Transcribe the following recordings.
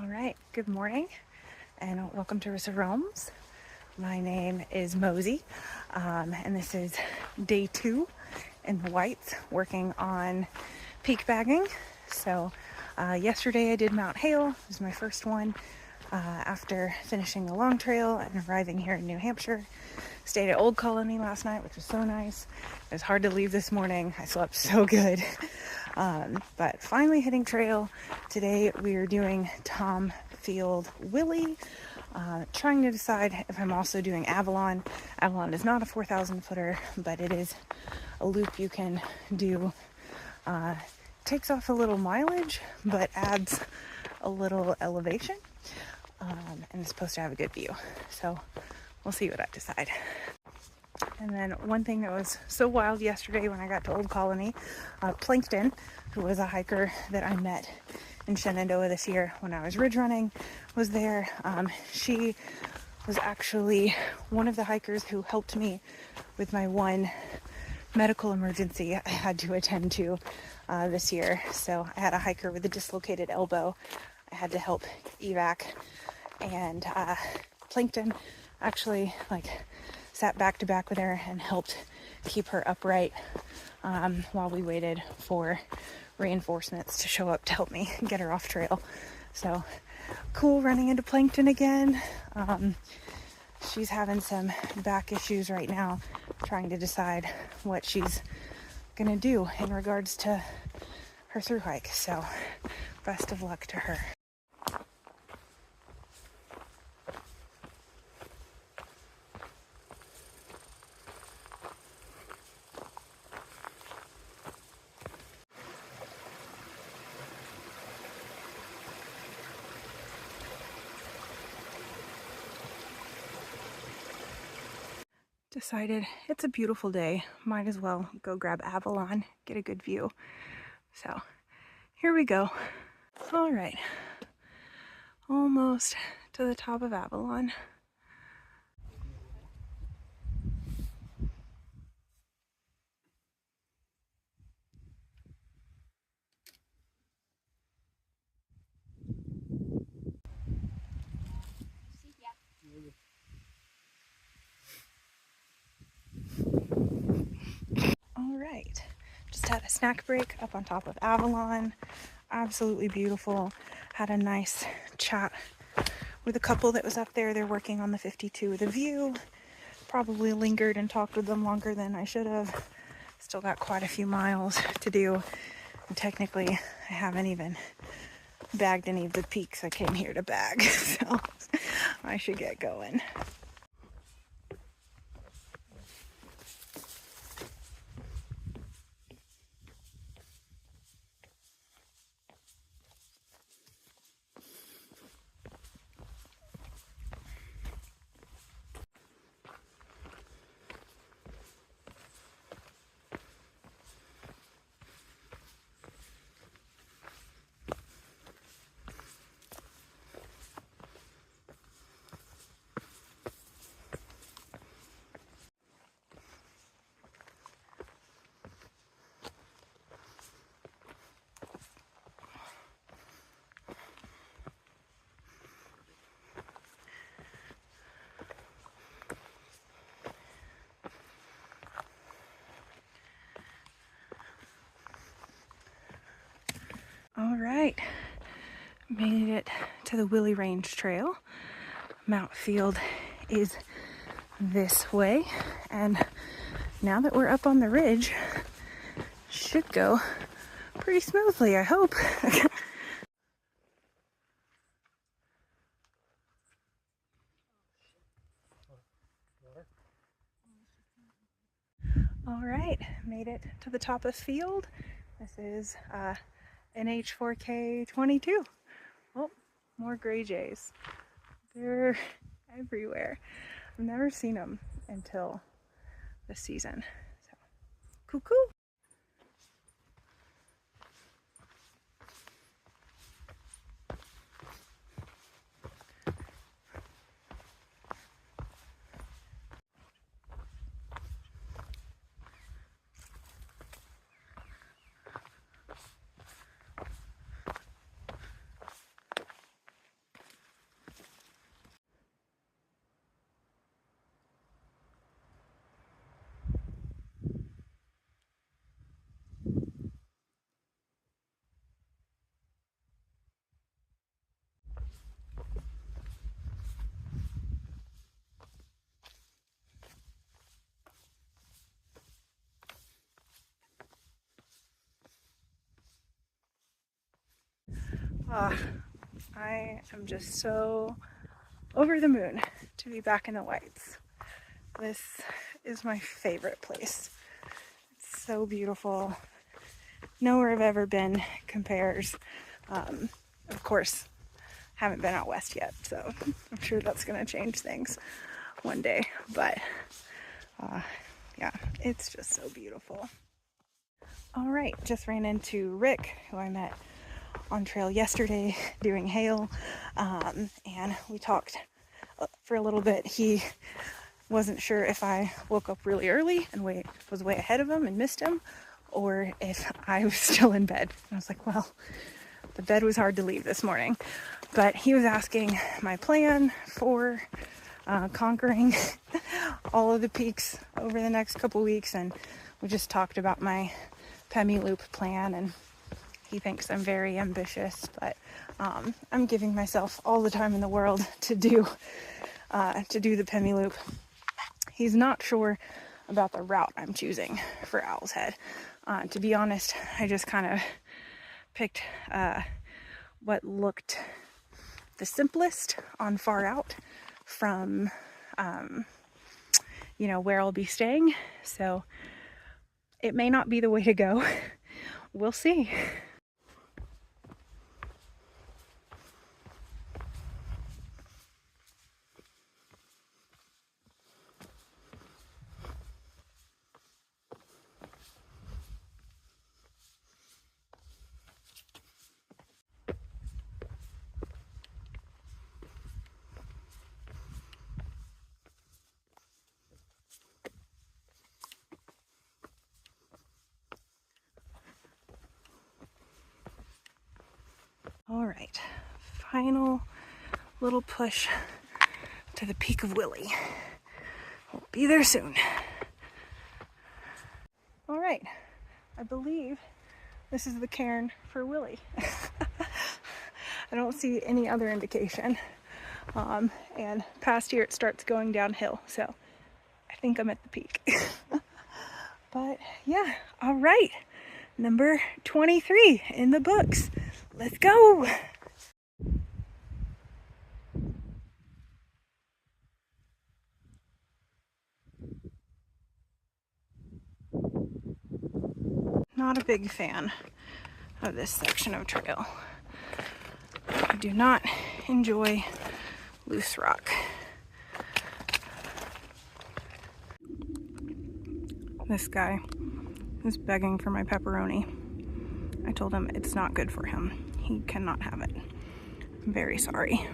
All right, good morning and welcome to Rissa Realms. My name is Mosey, and this is day 2 in the whites working on peak bagging. So yesterday I did Mount Hale. It was my first one after finishing the long trail and arriving here in New Hampshire. Stayed at Old Colony last night, which was so nice. It was hard to leave this morning. I slept so good. But finally hitting trail. Today we are doing Tom Field Willey. Trying to decide if I'm also doing Avalon. Avalon is not a 4,000 footer, but it is a loop you can do. Takes off a little mileage, but adds a little elevation. And it's supposed to have a good view. So we'll see what I decide. And then one thing that was so wild yesterday when I got to Old Colony, Plankton, who was a hiker that I met in Shenandoah this year when I was ridge running, was there. She was actually one of the hikers who helped me with my one medical emergency I had to attend to this year. So I had a hiker with a dislocated elbow. I had to help evac, and Plankton actually sat back to back with her and helped keep her upright while we waited for reinforcements to show up to help me get her off trail. So cool running into Plankton again. She's having some back issues right now, trying to decide what she's gonna do in regards to her through hike. So best of luck to her. Decided it's a beautiful day, might as well go grab Avalon, get a good view. So here we go. All right, almost to the top of Avalon. All right, just had a snack break up on top of Avalon. Absolutely beautiful. Had a nice chat with a couple that was up there. They're working on the 52 with a view. Probably lingered and talked with them longer than I should have. Still got quite a few miles to do. And technically, I haven't even bagged any of the peaks I came here to bag. So I should get going. All right, made it to the Willey Range Trail. Mount Field is this way, and now that we're up on the ridge, should go pretty smoothly, I hope. All right, made it to the top of Field. This is NH4K 22. Oh, more gray jays. They're everywhere. I've never seen them until this season. So, cuckoo. I am just so over the moon to be back in the Whites. This is my favorite place. It's so beautiful. Nowhere I've ever been compares. Of course, haven't been out west yet, so I'm sure that's going to change things one day. But yeah, it's just so beautiful. All right, just ran into Rick, who I met on trail yesterday doing hail, and we talked for a little bit. He wasn't sure if I woke up really early and was way ahead of him and missed him, or if I was still in bed. And I was like, well, the bed was hard to leave this morning. But he was asking my plan for conquering all of the peaks over the next couple weeks, and we just talked about my Pemi Loop plan, and he thinks I'm very ambitious, but I'm giving myself all the time in the world to do the Pemi Loop. He's not sure about the route I'm choosing for Owl's Head. To be honest, I just kind of picked what looked the simplest on far out from where I'll be staying. So it may not be the way to go. We'll see. All right, final little push to the peak of Willey. We'll be there soon. All right, I believe this is the cairn for Willey. I don't see any other indication. And past here it starts going downhill, so I think I'm at the peak. But yeah, all right, number 23 in the books. Let's go. Not a big fan of this section of trail. I do not enjoy loose rock. This guy is begging for my pepperoni. I told him it's not good for him. He cannot have it. I'm very sorry.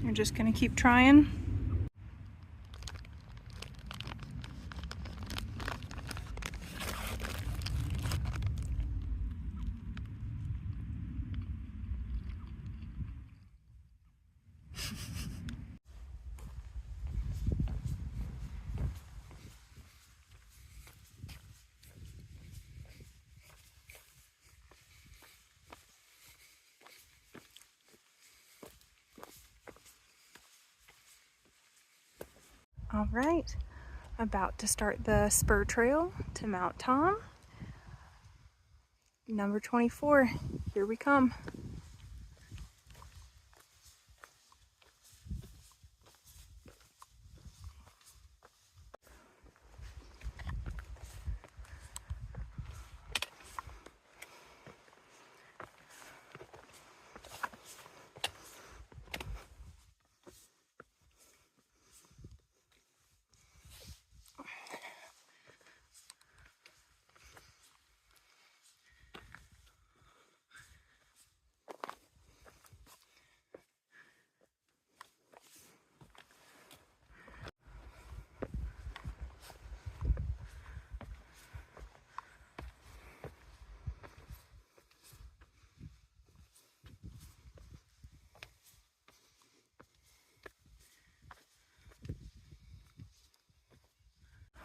You're just gonna keep trying? All right, about to start the spur trail to Mount Tom. Number 24, here we come.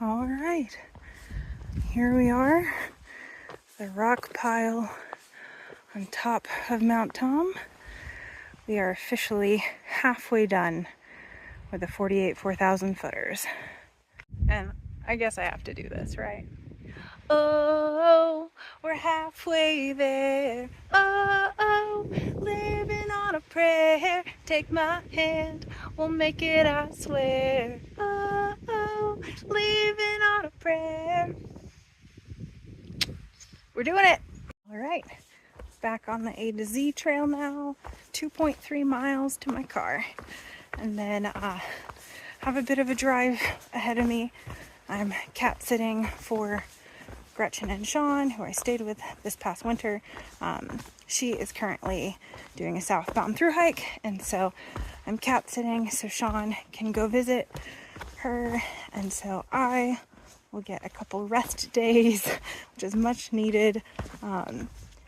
All right, here we are, the rock pile on top of Mount Tom. We are officially halfway done with the 48 4,000 footers. And I guess I have to do this, right? Oh, we're halfway there. Oh, living on a prayer. Take my hand, we'll make it, I swear. Oh, living on a prayer. We're doing it. All right, back on the A to Z trail now. 2.3 miles to my car. And then have a bit of a drive ahead of me. I'm cat sitting for Gretchen and Sean, who I stayed with this past winter. She is currently doing a southbound through hike, and so I'm cat sitting so Sean can go visit her, and so I will get a couple rest days, which is much needed.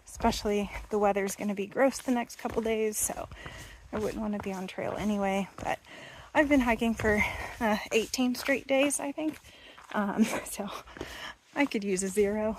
Especially the weather's going to be gross the next couple days, so I wouldn't want to be on trail anyway. But I've been hiking for 18 straight days, I think. So I could use a 0.